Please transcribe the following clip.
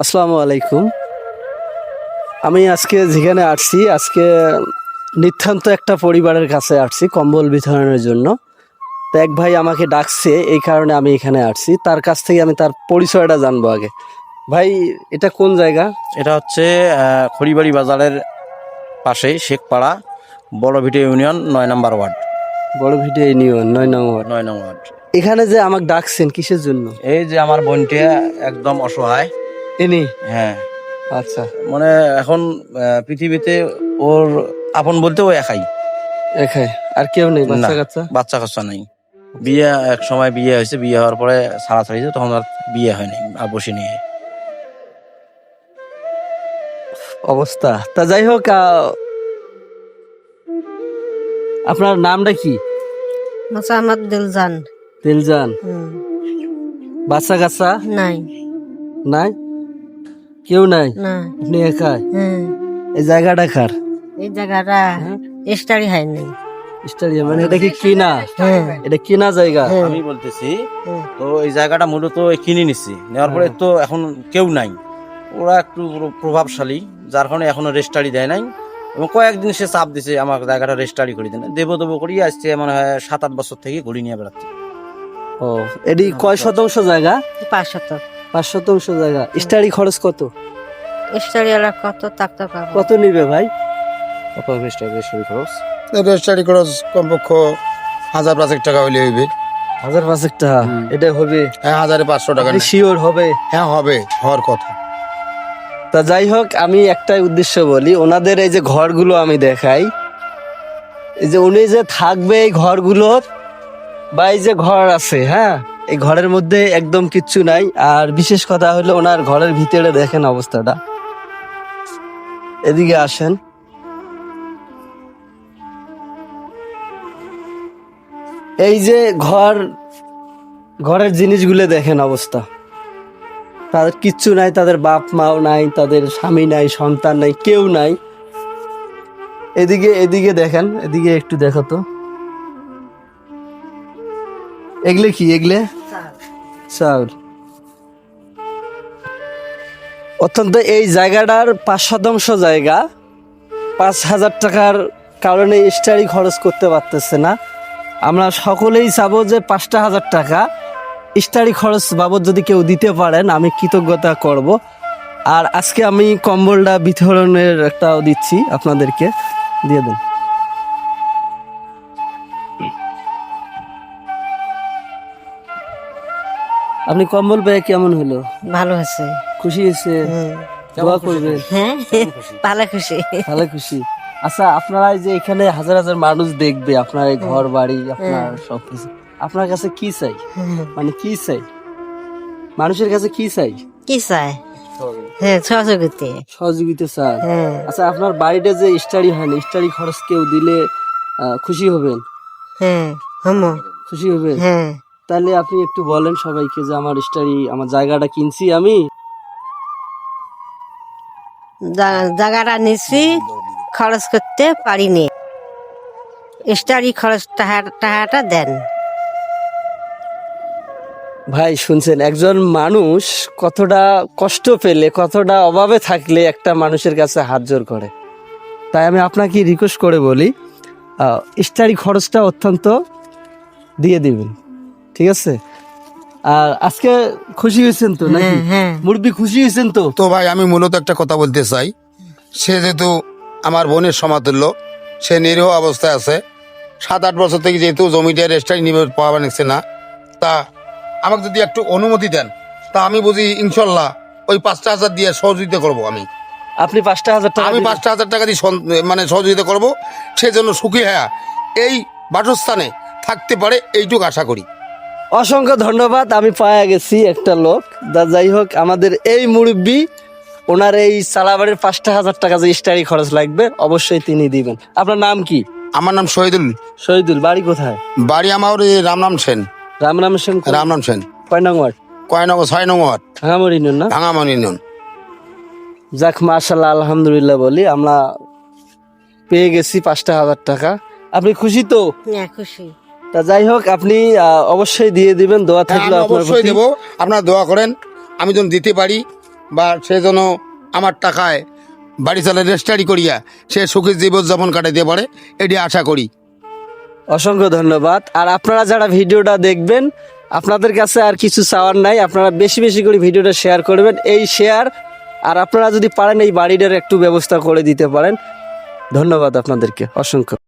আসসালামু আলাইকুম। আমি আজকে যেখানে আসছি, আজকে নিতান্ত একটা পরিবারের কাছে আসছি কম্বল বিতরণের জন্য। তো এক ভাই আমাকে ডাকছে, এই কারণে আমি এখানে আসছি। তার কাছ থেকে আমি তার পরিচয়টা জানবো আগে। ভাই, এটা কোন জায়গা? এটা হচ্ছে খড়িবাড়ি বাজারের পাশেই শেখপাড়া বড়ভিটে ইউনিয়ন ৯ নম্বর ওয়ার্ড। বড় ভিডিও ইউনিয়ন ৯ নং ওয়ার্ড। ৯ নং ওয়ার্ড। এখানে যে আমাকে ডাকছেন কিসের জন্য? এই যে আমার বোনটা একদম অসহায়। ইনি? হ্যাঁ, আচ্ছা। মানে এখন পৃথিবীতে ওর আপন বলতে ও একাই, এখানে আর কেউ নেই? বাচ্চা না, কাচ্চা? বাচ্চা কাচ্চা নাই। বিয়ে এক সময় বিয়ে হয়েছে, বিয়ে হওয়ার পরে ছাড়া ছাড়িয়েছে, তখন আর বিয়ে হয়নি বসে নিয়ে। অবস্থা তা যাই হোক, আপনার নামটা কি? মোসাম্মদ দিলজান। দিলজান। বাচ্চা কাচ্চা নাই। নাই? কেউ নাই? না। আপনি একাই? হ্যাঁ, এই জায়গাটা কার? এই জায়গাটা স্টাডি হয়নি। স্টেডিয়াম মানে এটা কি কিনা? হ্যাঁ, এটা কিনা জায়গা? হ্যাঁ। আমি বলতেছি, হ্যাঁ। তো এই জায়গাটা মূলত কিনে নিছি, নেওয়ার পরে তো এখন কেউ নাই। ওরা একটু প্রভাবশালী, যার কারণে এখনো রেজিস্ট্রারি দেয় নাই। এবং কয়েকদিন সে চাপ দিছে আমার জায়গাটা রেজিস্ট্রারি করে দেন, দেবো দেবো করিয়ে আসছে মনে হয় ৭-৮ বছর থেকে ঘুরি নিয়ে বেড়াচ্ছে। ও, এটি কয় শতাংশ জায়গা? 500। 5 শতাংশ জায়গা। স্টাডি খরচ কত? স্টাডি ওরা কত টাকা পাবো? কত নিবে ভাই? রেজিস্ট্রারি খরচ কমপক্ষ 1,000-5,000 টাকা হইলে হইবে। 1,000-5,000 টাকা? এটা হবে? হ্যাঁ, 1,500 টাকা। শিওর হবে? হ্যাঁ, হবে, হওয়ার কথা। তা যাই হোক, আমি একটাই উদ্দেশ্য বলি, ওনাদের এই যে ঘরগুলো আমি দেখাই, এই যে উনি যে থাকবে এই ঘরগুলোর, বা এই যে ঘর আছে, হ্যাঁ, এই ঘরের মধ্যে একদম কিচ্ছু নাই। আর বিশেষ কথা হলো ওনার ঘরের ভিতরে দেখেন অবস্থাটা। এদিকে আসেন। এই যে ঘরের জিনিসগুলো দেখেন অবস্থা। তাদের কিচ্ছু নাই, তাদের বাপ মাও নাই, তাদের স্বামী নাই, সন্তান নাই, কেউ নাই। এদিকে দেখেন, এদিকে একটু দেখো তো। এগুলো কি? এগুলো চাউল। অত্যন্ত এই জায়গাটার 5 শতাংশ জায়গা 5,000 টাকার কারণে স্টাডি খরচ করতে পারতেছে না। আমরা সকলেই চাবো যে 5,000 টাকা স্টাডি খরচ বাবদ যদি কেউ দিতে পারেন, আমি কৃতজ্ঞতা করব। আর আজকে আমি কম্বলটা বিতরণের একটাও দিচ্ছি আপনাদেরকে, দিয়ে দেন। আপনি কম্বল পেয়ে কেমন হলো? ভালো আছে। খুশি হয়েছে? দোয়া করবেন। হ্যাঁ, ভালো খুশি। ভালো খুশি। আচ্ছা, আপনারা এই যে এখানে হাজার হাজার মানুষ দেখবে আপনার এই ঘর বাড়ি, আপনার সবকিছু, আপনার কাছে কি চাই? মানে কি চাই? মানুষের কাছে কি চাই? কি চাই? হ্যাঁ, সহযোগিতা। সহযোগিতা চাই। হ্যাঁ, আচ্ছা, আপনার বাড়িতে যে স্টাডি হয় না, স্টাডি খরচ কেউ দিলে খুশি হবেন? হ্যাঁ, হমো। খুশি হবেন? হ্যাঁ, তাহলে আপনি একটু বলেন সবাইকে যে আমার স্টাডি, আমার জায়গাটা কিনছি আমি। জায়গাটা নিচ্ছি, খরচ করতে পারিনি। স্টাডি খরচ টাকাটা দেন। ভাই শুনছেন, একজন মানুষ কতটা কষ্ট পেলে, কতটা অভাবে থাকলে একটা মানুষের কাছে হাত জোর করে। তাই আমি আপনাকে রিকোয়েস্ট করে বলি, স্টাডি খরচটা অত্যন্ত দিয়ে দিবেন, ঠিক আছে? আর আজকে খুশি হয়েছেন তো নাকি? হ্যাঁ, হ্যাঁ। মুরব্বি খুশি হয়েছেন তো? তো ভাই, আমি মূলত একটা কথা বলতে চাই। সে যেহেতু আমার বোনের সমাতুল্য, সে নিরীহ অবস্থায় আছে। 7-8 বছর থেকে যেহেতু জমিটা রেজিস্ট্রারি নিবে পাওয়া নিচ্ছে না, তা আমাকে যদি একটু অনুমতি দেন, তা আমি বুঝি ইনশাল্লাহ ওই 5,000 দিয়ে সহযোগিতা করব। আপনি 5,000 টাকা আমি দিবেন? 5,000 টাকা দিয়ে মানে সহযোগিতা করব। সেজন্য সুখী হ্যাঁ এই বাসস্থানে থাকতে পারে, এইটুকু আশা করি। অসংখ্য ধন্যবাদ। আমি পাওয়া গেছি একটা লোক। যাই হোক, আমাদের এই মুরব্বি, ওনার এই সালাবাড়ির 5,000 টাকা যে স্টাডি খরচ লাগবে অবশ্যই তিনি দিবেন। আপনার নাম কি? আমার নাম শহীদুল। শহীদুল। বাড়ি কোথায়? বাড়ি আমার ওই রামনাম সেন। রামনাম সেন। রামনাম সেন। কয় নং ওয়ার্ড? 6 নং ওয়ার্ড, ভাঙামড়ি ইউনিয়ন না? ভাঙামণি ইউনিয়ন। যাক, মাশাআল্লাহ, আলহামদুলিল্লাহ বলি, আমরা পেয়ে গেছি 5,000 টাকা। আপনি খুশি তো? হ্যাঁ, খুশি। তা যাই হোক, আপনি অবশ্যই দিয়ে দিবেন, দোয়া হ্যাঁ, থাকলো আমি আপনার অবশ্যই প্রতি। দেবো, আপনারা দোয়া করেন। আমি যেন দিতে পারি, বা সে যেন আমার টাকায় বাড়ি চালে রেজিস্ট্রি করিয়া সে সুখী জীবনযাপন কাটাইতে পারে এটি আশা করি। অসংখ্য ধন্যবাদ। আর আপনারা যারা ভিডিওটা দেখবেন, আপনাদের কাছে আর কিছু চাওয়ার নাই, আপনারা বেশি বেশি করে ভিডিওটা শেয়ার করবেন। এই শেয়ার আর আপনারা যদি পারেন এই বাড়িটার একটু ব্যবস্থা করে দিতে পারেন। ধন্যবাদ আপনাদেরকে অসংখ্য।